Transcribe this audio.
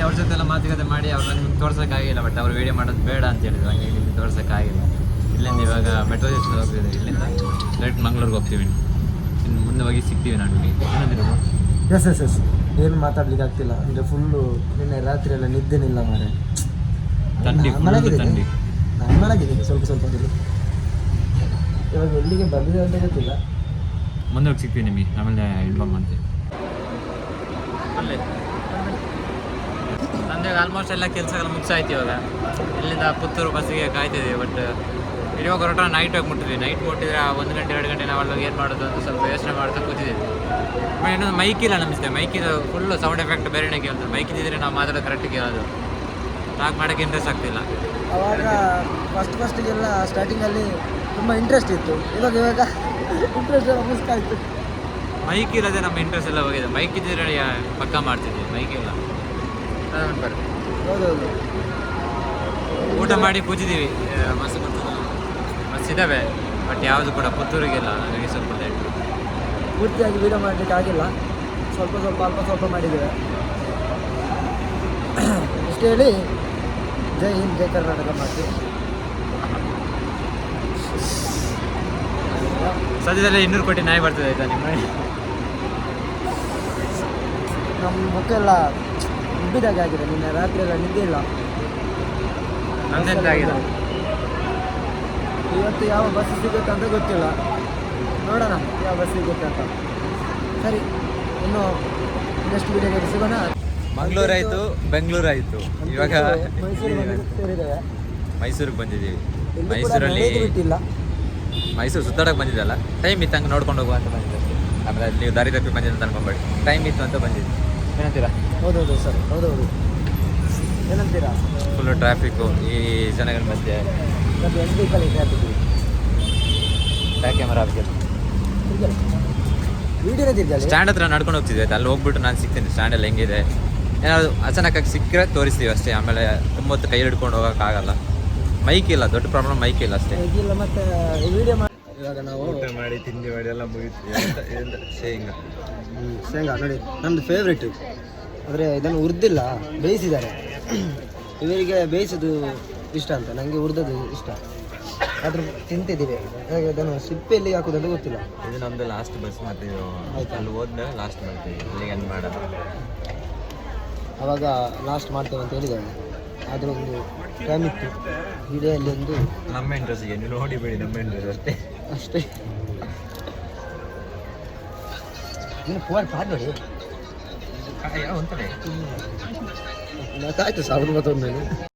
ಅವ್ರ ಜೊತೆ ಎಲ್ಲ ಮಾತುಕತೆ ಮಾಡಿ ಅವ್ರನ್ನ ನಿಮ್ಗೆ ತೋರ್ಸೋಕ್ಕಾಗಿಲ್ಲ. ಬಟ್ ಅವ್ರು ವೀಡಿಯೋ ಮಾಡೋದು ಬೇಡ ಅಂತ ಹೇಳಿದ್ರು, ಹಂಗಾಗಿ ನಿಮ್ಗೆ ತೋರ್ಸೋಕ್ಕಾಗಿಲ್ಲ. ಇಲ್ಲಿಂದ ಇವಾಗ ಮೆಟ್ರೋ ಸ್ಟೇಷನ್ ಹೋಗ್ತಿದ್ದೀವಿ. ಇಲ್ಲಿಂದ ಡೈರೆಕ್ಟ್ ಮಂಗ್ಳೂರಿಗೆ ಹೋಗ್ತೀವಿ. ಇನ್ನು ಮುಂದೆ ಹೋಗಿ ಸಿಗ್ತೀವಿ ನಾನು ನಿಮಗೆ. ಏನಂದಿರೋದು? ಎಸ್ ಏನು ಮಾತಾಡ್ಲಿಕ್ಕೆ ಆಗ್ತಿಲ್ಲ. ಅಂದರೆ ಫುಲ್ಲು ನಿನ್ನೆ ರಾತ್ರಿ ಎಲ್ಲ ನಿದ್ದೆನಿಲ್ಲ ಮಾರೆ. ಥಂಡಿ ಥಂಡಿ. ನಾನು ಮಲಗಿದ್ದೀನಿ ಸ್ವಲ್ಪ ದಿನ. ಇವಾಗ ಎಲ್ಲಿಗೆ ಬಂದಿದೆ ಅಂತ ಗೊತ್ತಿಲ್ಲ. ಮುಂದೆ ಹೋಗಿ ಸಿಗ್ತೀವಿ ನಿಮಗೆ, ಆಮೇಲೆ ಇನ್ಫಾರ್ಮ್ ಮಾಡ್ತೀವಿ. ನಮ್ದು ಆಲ್ಮೋಸ್ಟ್ ಎಲ್ಲ ಕೆಲಸಗಳು ಮುಗಿಸಾಯ್ತು. ಇವಾಗ ಇಲ್ಲಿಂದ ಪುತ್ತೂರು ಬಸ್ಸಿಗೆ ಕಾಯ್ತಿದ್ದೀವಿ. ಬಟ್ ಇವಾಗ ಹೊರಟ ನೈಟ್ ಹೋಗಿ ಮುಟ್ಟಿದ್ವಿ. ನೈಟ್ ಮುಟ್ಟಿದ್ರೆ 1 ಗಂಟೆ 2 ಗಂಟೆ ನಾವು ಅವಾಗ ಏನು ಮಾಡೋದು ಅಂತ ಸ್ವಲ್ಪ ಯೋಚನೆ ಮಾಡ್ತಾ ಕೂತಿದ್ದೀವಿ. ಇನ್ನೊಂದು ಮೈಕಿಲ್ಲ ನಮಿಸ್ತೇವೆ. ಮೈಕಿದು ಫುಲ್ಲು ಸೌಂಡ್ ಎಫೆಕ್ಟ್ ಬೇರೆನೇ ಕೇಳ್ತದೆ. ಮೈಕ್ ಇದ್ದಿದ್ರೆ ನಾವು ಮಾತಾಡೋದು ಕರೆಕ್ಟ್ ಕೇಳೋದು. ಟಾಕ್ ಮಾಡೋಕ್ಕೆ ಇಂಟ್ರೆಸ್ಟ್ ಆಗ್ತಿಲ್ಲ. ಅವಾಗ ಫಸ್ಟಿಗೆಲ್ಲ ಸ್ಟಾರ್ಟಿಂಗಲ್ಲಿ ತುಂಬ ಇಂಟ್ರೆಸ್ಟ್ ಇತ್ತು. ಇವಾಗ ಇಂಟ್ರೆಸ್ಟ್ ಎಲ್ಲ ಮುಗಿಸ್ತಾಯಿತ್ತು. ಮೈಕ್ ಇಲ್ಲದೆ ನಮ್ಮ ಇಂಟ್ರೆಸ್ಟ್ ಎಲ್ಲ ಹೋಗಿದೆ. ಮೈಕ್ ಇದ್ದಿದ್ರೆ ಪಕ್ಕ ಮಾಡ್ತಿದ್ವಿ. ಮೈಕ್ ಇಲ್ಲ. ಹೌದೌದು. ಊಟ ಮಾಡಿ ಕೂತಿದ್ದೀವಿ. ಮಸ್ತ್ ಇದ್ದಾವೆ, ಬಟ್ ಯಾವುದು ಕೂಡ ಪುತ್ತೂರಿಗಿಲ್ಲ. ಹಾಗಾಗಿ ಸ್ವಲ್ಪ ಲೇಟ್. ಪೂರ್ತಿಯಾಗಿ ವೀಡಿಯೋ ಮಾಡಲಿಕ್ಕೆ ಆಗಿಲ್ಲ. ಸ್ವಲ್ಪ ಮಾಡಿದ್ದೇವೆ. ಇಷ್ಟು ಹೇಳಿ ಜೈ ಹಿಂದ್ ಜೈ ಕರ್ನಾಟಕ ಮಾಡ್ತೀವಿ. ಸದ್ಯದಲ್ಲೇ 200 ಕೋಟಿ ನಾಯಿ ಬರ್ತದೆ. ಆಯಿತಾ ನಿಮ್ಮ ನಮ್ಮ ಮುಖೆಲ್ಲ ಉಬ್ಬಿದಾಗೆ ಆಗಿದೆ. ನಿನ್ನೆ ರಾತ್ರಿ ಎಲ್ಲ ನಿದ್ದೆ ಇಲ್ಲ. ನಮ್ದೆಂತ ಆಗಿದೆ. ಇವತ್ತು ಯಾವ ಬಸ್ ಸಿಗುತ್ತೆ ಅಂತ ಗೊತ್ತಿಲ್ಲ. ನೋಡೋಣ ಯಾವ ಬಸ್ ಸಿಗುತ್ತೆ ಅಂತ. ಸರಿ, ಇನ್ನು ನೆಕ್ಸ್ಟ್ ವಿಡಿಯೋಗೆ ಸಿಗೋಣ. ಮಂಗಳೂರು ಆಯಿತು, ಬೆಂಗಳೂರು ಆಯಿತು. ಇವಾಗ ಸೇರಿದ್ದೇವೆ. ಮೈಸೂರಿಗೆ ಬಂದಿದ್ದೀವಿ. ಬಿಟ್ಟಿಲ್ಲ. ಮೈಸೂರು ಸುತ್ತಾಡೋಕೆ ಬಂದಿದ್ದಲ್ಲ. ಟೈಮ್ ಇತ್ತು, ಹಂಗೆ ನೋಡ್ಕೊಂಡು ಹೋಗುವ ಅಂತ ಬಂದಿದ್ದೆ. ಆಮೇಲೆ ನೀವು ದಾರಿ ತಪ್ಪಿ ಬಂದಿದ್ದೆ ಅಂತ ಅನ್ಕೊಂಬೇಡಿ. ಟೈಮ್ ಇತ್ತು ಅಂತ ಬಂದಿದ್ದೆ. ಏನಂತೀರಾ? ಹೌದೌದು ಸರ್, ಹೌದೌದು. ಏನಂತೀರಾ? ಫುಲ್ಲು ಟ್ರಾಫಿಕ್ಕು ಈ ಜನಗಳ ಮಧ್ಯೆ. ಬ್ಯಾಕ್ ಕ್ಯಾಮರಾ ಸ್ಟ್ಯಾಂಡ್ ಹತ್ರ ನಡ್ಕೊಂಡು ಹೋಗ್ತಿದ್ದೆ. ಅಲ್ಲಿ ಹೋಗ್ಬಿಟ್ಟು ನಾನು ಸಿಗ್ತೀನಿ ಸ್ಟ್ಯಾಂಡಲ್ಲಿ ಹೆಂಗಿದೆ. ಏನಾದ್ರು ಅಚಾನಕ್ಕಾಗಿ ಸಿಕ್ಕರೆ ತೋರಿಸ್ತೀವಿ ಅಷ್ಟೇ. ಆಮೇಲೆ ತುಂಬ ಹೊತ್ತು ಕೈ ಹಿಡ್ಕೊಂಡು ಹೋಗೋಕ್ಕಾಗಲ್ಲ. ಮೈಕ್ ಇಲ್ಲ, ದೊಡ್ಡ ಪ್ರಾಬ್ಲಮ್ ಮೈಕ್ ಇಲ್ಲ ಅಷ್ಟೇ. ಇಲ್ಲ ಮತ್ತೆ ವಿಡಿಯೋ ಮಾಡಿ. ಇವಾಗ ನಾವು ಊಟ ಮಾಡಿ ತಿಂಡಿ ಮಾಡಿ ಎಲ್ಲ ಮುಗಿತೀವಿ. ಶೇಂಗಾ ನೋಡಿ ನಮ್ಮದು ಫೇವ್ರೇಟ್. ಆದರೆ ಇದನ್ನು ಹುರಿದಿಲ್ಲ, ಬೇಯಿಸಿದ್ದಾರೆ. ಇವರಿಗೆ ಬೇಯಿಸೋದು ಇಷ್ಟ ಅಂತ, ನನಗೆ ಹುರಿದದು ಇಷ್ಟ. ಆದರೂ ತಿಂತಿದ್ದೀವಿ. ಹಾಗೆ ಅದನ್ನು ಸಿಪ್ಪೆಯಲ್ಲಿ ಹಾಕೋದಂತ ಗೊತ್ತಿಲ್ಲ. ಇದು ನಮ್ಮದು ಲಾಸ್ಟ್ ಬಸ್. ಮತ್ತು ಅಲ್ಲಿ ಹೋದ್ಮೇಲೆ ಲಾಸ್ಟ್ ಮಾಡ್ತೀವಿ. ಅಲ್ಲಿಗೆ ಏನು ಮಾಡೋದು. ಆವಾಗ ಲಾಸ್ಟ್ ಮಾಡ್ತೇವೆ ಅಂತ ಹೇಳಿದ್ದೇವೆ. ಆದರೂ ಒಂದು ಟೈಮ್ ಇತ್ತು. ವಿಡಿಯೋಲ್ಲಿ ಒಂದು ನಮ್ಮ ಇಂಟ್ರೆಸ್ಟ್ಗೆ ನೀವು ನೋಡಿಬೇಡಿ, ನಮ್ಮ ಇಂಟ್ರೆಸ್ಟ್ ಅಷ್ಟೇ. ಇನ್ನು ಫೋನ್ ಪಾಡ್ ನೋಡಿ. ಅಂತಾನೆ ಗೊತ್ತಾಯ್ತು 1900